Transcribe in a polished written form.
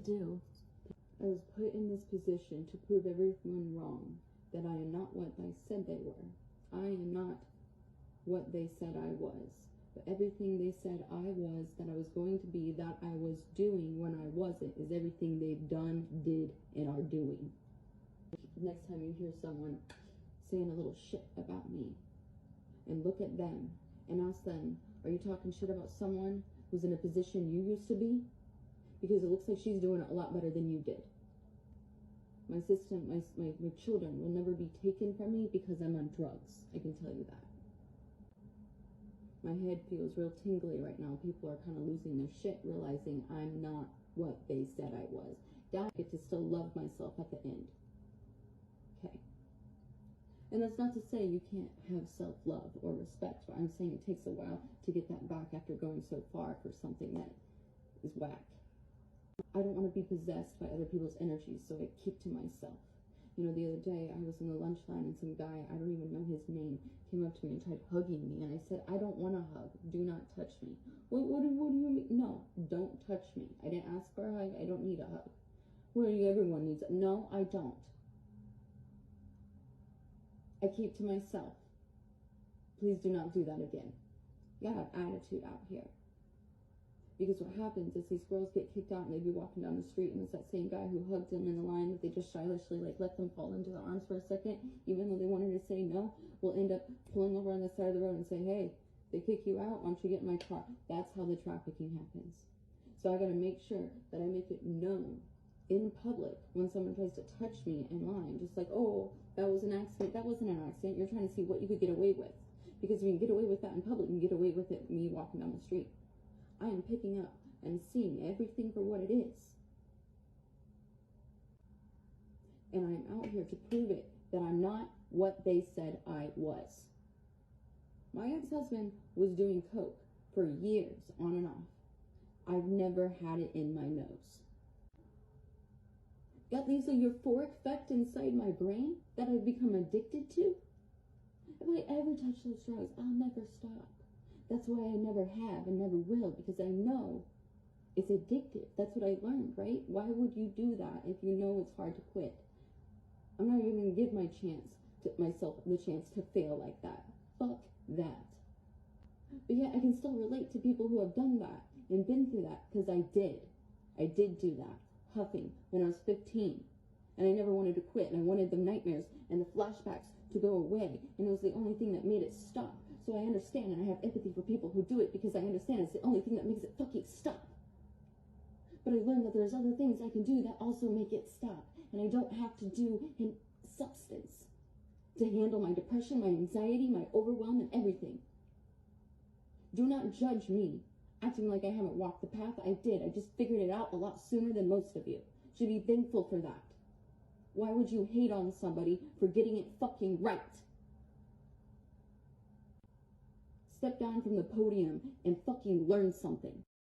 do. I was put in this position to prove everyone wrong, that I am not what they said they were. I am not what they said I was. But everything they said I was, that I was going to be, that I was doing when I wasn't, is everything they've done, did, and are doing. Next time you hear someone saying a little shit about me, and look at them and ask them, are you talking shit about someone who's in a position you used to be? Because it looks like she's doing it a lot better than you did. My system, my children will never be taken from me because I'm on drugs. I can tell you that. My head feels real tingly right now. People are kind of losing their shit, realizing I'm not what they said I was. Now I get to still love myself at the end. Okay. And that's not to say you can't have self-love or respect, but I'm saying it takes a while to get that back after going so far for something that is whack. I don't want to be possessed by other people's energies, so I keep to myself. You know, the other day I was in the lunch line and some guy, I don't even know his name, came up to me and tried hugging me, and I said, I don't want a hug. Do not touch me. What do you mean? No, don't touch me. I didn't ask for a hug. I don't need a hug. Well, everyone needs it. No, I don't. I keep to myself. Please do not do that again. You gotta have attitude out here. Because what happens is these girls get kicked out and they be walking down the street, and it's that same guy who hugged them in the line that they just stylishly let them fall into their arms for a second, even though they wanted to say no, will end up pulling over on the side of the road and say, hey, they kick you out, why don't you get in my car? That's how the trafficking happens. So I gotta make sure that I make it known in public when someone tries to touch me in line, just like, oh, that was an accident. That wasn't an accident. You're trying to see what you could get away with. Because if you can get away with that in public, you can get away with it me walking down the street. I am picking up and seeing everything for what it is. And I'm out here to prove it, that I'm not what they said I was. My ex-husband was doing coke for years, on and off. I've never had it in my nose. Got these euphoric effect inside my brain that I've become addicted to. If I ever touch those drugs, I'll never stop. That's why I never have and never will, because I know it's addictive. That's what I learned, right? Why would you do that if you know it's hard to quit? I'm not even going to give myself the chance to fail like that. Fuck that. But yet I can still relate to people who have done that and been through that, because I did. I did do that. Huffing when I was 15. And I never wanted to quit, and I wanted the nightmares and the flashbacks to go away, and it was the only thing that made it stop. So I understand, and I have empathy for people who do it, because I understand it's the only thing that makes it fucking stop. But I learned that there's other things I can do that also make it stop, and I don't have to do in substance to handle my depression, my anxiety, my overwhelm, and everything. Do not judge me acting like I haven't walked the path. I did. I just figured it out a lot sooner than most of you. Should be thankful for that. Why would you hate on somebody for getting it fucking right? Step down from the podium and fucking learn something.